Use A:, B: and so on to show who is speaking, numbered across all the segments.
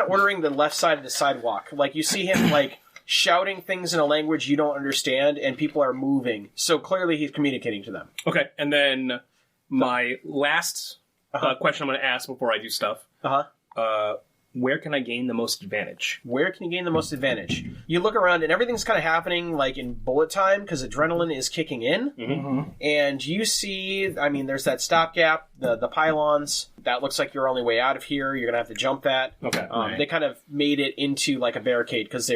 A: ordering the left side of the sidewalk. Like, you see him, like, shouting things in a language you don't understand, and people are moving. So clearly he's communicating to them.
B: Okay, and then my last question I'm going to ask before I do stuff. Where can I gain the most advantage?
A: Where can you gain the most advantage? You look around, and everything's kind of happening, like, in bullet time, because adrenaline is kicking in.
B: Mm-hmm.
A: And you see, I mean, there's that stopgap, the pylons. That looks like your only way out of here. You're going to have to jump that.
B: Okay.
A: They kind of made it into, like, a barricade, because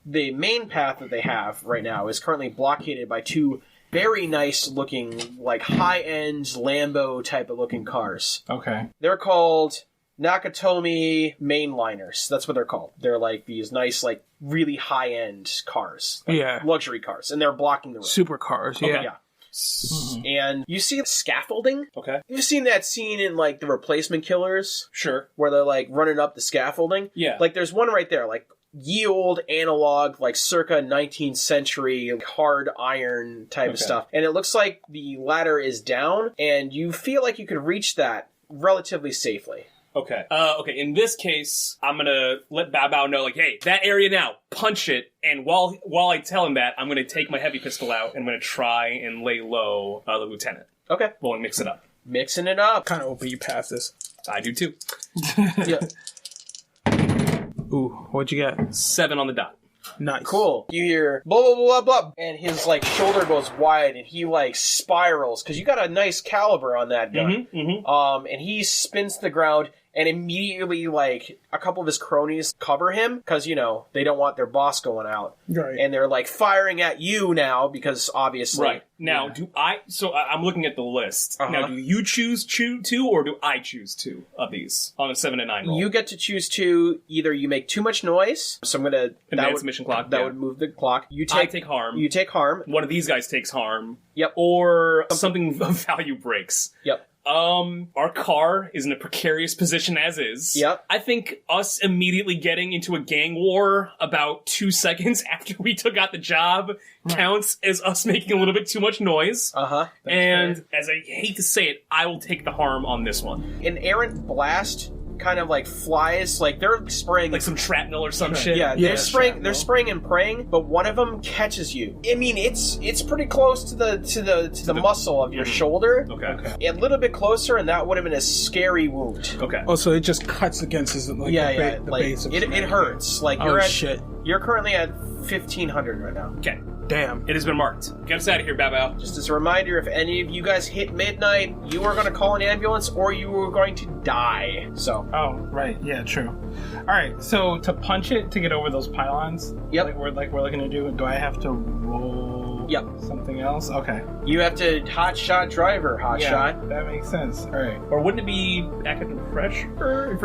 A: the main path that they have right now is currently blockaded by two very nice-looking, like, high-end Lambo type of looking cars.
C: Okay.
A: They're called Nakatomi mainliners. That's what they're called. They're like these nice, like, really high-end cars. Like luxury cars. And they're blocking the road.
C: Supercars, yeah.
A: Okay, yeah. Mm-hmm. And you see scaffolding.
B: Okay.
A: You've seen that scene in, like, The Replacement Killers?
B: Sure.
A: Where they're, like, running up the scaffolding?
B: Yeah.
A: Like, there's one right there, like, ye old analog, like, circa 19th century hard iron type of stuff. And it looks like the ladder is down, and you feel like you could reach that relatively safely.
B: Okay. Okay, in this case, I'm gonna let Bao Bao know, like, hey, that area now, punch it, and while I tell him that, I'm gonna take my heavy pistol out, and I'm gonna try and lay low the lieutenant.
A: Okay.
B: While we mix it up.
A: Mixing it up.
C: Kind of hoping you pass this.
B: I do too.
A: Yeah.
C: Ooh, what'd you get?
B: 7 on the dot.
C: Nice.
A: Cool. You hear blah, blah, blah, blah, and his, like, shoulder goes wide, and he, like, spirals, because you got a nice caliber on that gun.
B: Mm-hmm, mm-hmm.
A: And he spins to the ground, and immediately, like, a couple of his cronies cover him, because, you know, they don't want their boss going out.
C: Right.
A: And they're, like, firing at you now, because obviously...
B: Right. Now, I'm looking at the list. Now, do you choose 2, or do I choose 2 of these on a 7 and 9 roll?
A: You get to choose 2. Either you make too much noise, so I'm gonna...
B: Advance mission clock.
A: That would move the clock.
B: I take harm.
A: You take harm.
B: One of these guys takes harm.
A: Yep.
B: Or something of value breaks.
A: Yep.
B: Our car is in a precarious position as is.
A: Yep.
B: I think us immediately getting into a gang war about 2 seconds after we took out the job counts as us making a little bit too much noise. And as I hate to say it, I will take the harm on this one.
A: An errant blast kind of, like, flies, like, they're spraying...
B: Like some shrapnel or some shit?
A: Yeah, they're spraying and praying, but one of them catches you. I mean, it's pretty close to the muscle of your shoulder.
B: Okay.
A: A little bit closer, and that would have been a scary wound.
B: Okay.
C: Oh, so it just cuts against his, like, the
A: like,
C: base of
A: it hurts. Like,
C: shit.
A: You're currently at 1,500 right now.
B: Okay.
C: Damn.
B: It has been marked. Get us out of here, Bao.
A: Just as a reminder, if any of you guys hit midnight, you are going to call an ambulance or you are going to die. So.
C: Oh, right. Yeah, true. All right. So to punch it to get over those pylons,
A: yep.
C: like we're looking to do, do I have to roll something else? Okay.
A: You have to hotshot driver, hotshot.
C: That makes sense. All right.
B: Or wouldn't it be active pressure?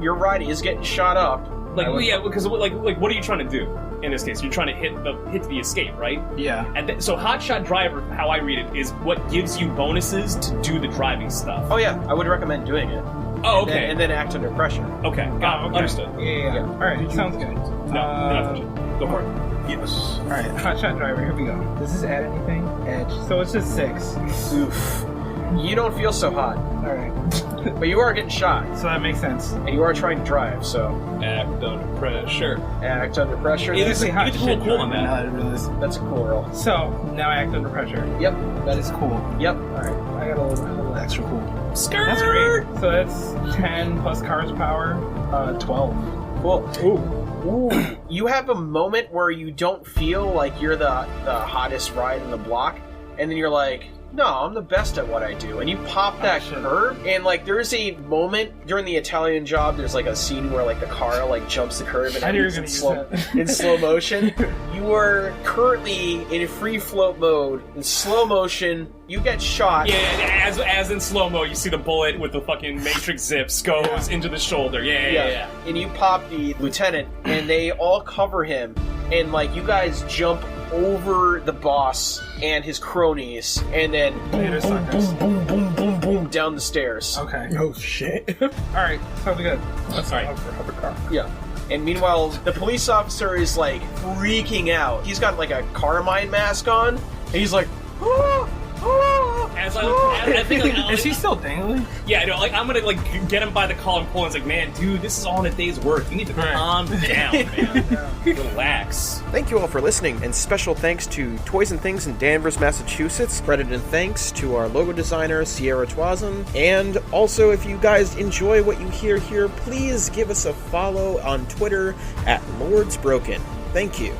A: Your ride is getting shot up.
B: Because what are you trying to do? In this case, you're trying to hit the escape, right?
C: Yeah.
B: And so hotshot driver, how I read it, is what gives you bonuses to do the driving stuff.
A: Oh yeah, I would recommend doing it.
B: Oh, okay.
A: And then act under pressure.
B: Okay, got it.
C: Okay.
B: Understood.
C: Yeah. All right, sounds good.
B: No, go for it.
C: Yes. All right, hotshot driver, here we go. Does this add anything? Edge. So it's just 6.
A: Oof. You don't feel so hot.
C: All right.
A: But you are getting shot.
C: So that makes sense.
A: And you are trying to drive, so...
B: Act under pressure.
A: Act under pressure.
B: It is a cool on that.
A: That's a cool roll.
C: So, now act under pressure.
A: Yep. That is
C: cool.
A: Yep. Alright.
C: I got a little extra cool.
B: Skirt!
C: That's great. So that's 10 plus car's power, 12.
A: Cool. Ooh. You have a moment where you don't feel like you're the hottest ride in the block, and then you're like... No, I'm the best at what I do. And you pop that curb, and, like, there's a moment during the Italian Job, there's, like, a scene where, like, the car, like, jumps the curb and it's in slow motion. You are currently in free float mode, in slow motion. You get shot.
B: Yeah, as in slow-mo, you see the bullet with the fucking matrix zips goes into the shoulder. Yeah.
A: And you pop the lieutenant, and they all cover him, and, like, you guys jump over the boss and his cronies, and then boom, down the stairs.
C: Okay. Oh, shit. Alright, sounds good. Let's hover car.
A: Yeah. And meanwhile, the police officer is, like, freaking out. He's got, like, a Carmine mask on, and he's like,
B: As I think, like,
C: Is he still dangling?
B: Yeah, no, like I'm gonna like get him by the collar and pull. And it's like, man, dude, this is all in a day's work. You need to calm down, man. Relax.
A: Thank you all for listening, and special thanks to Toys and Things in Danvers, Massachusetts. Credit and thanks to our logo designer, Sierra Twazin. And also, if you guys enjoy what you hear here, please give us a follow on Twitter at Lords Broken. Thank you.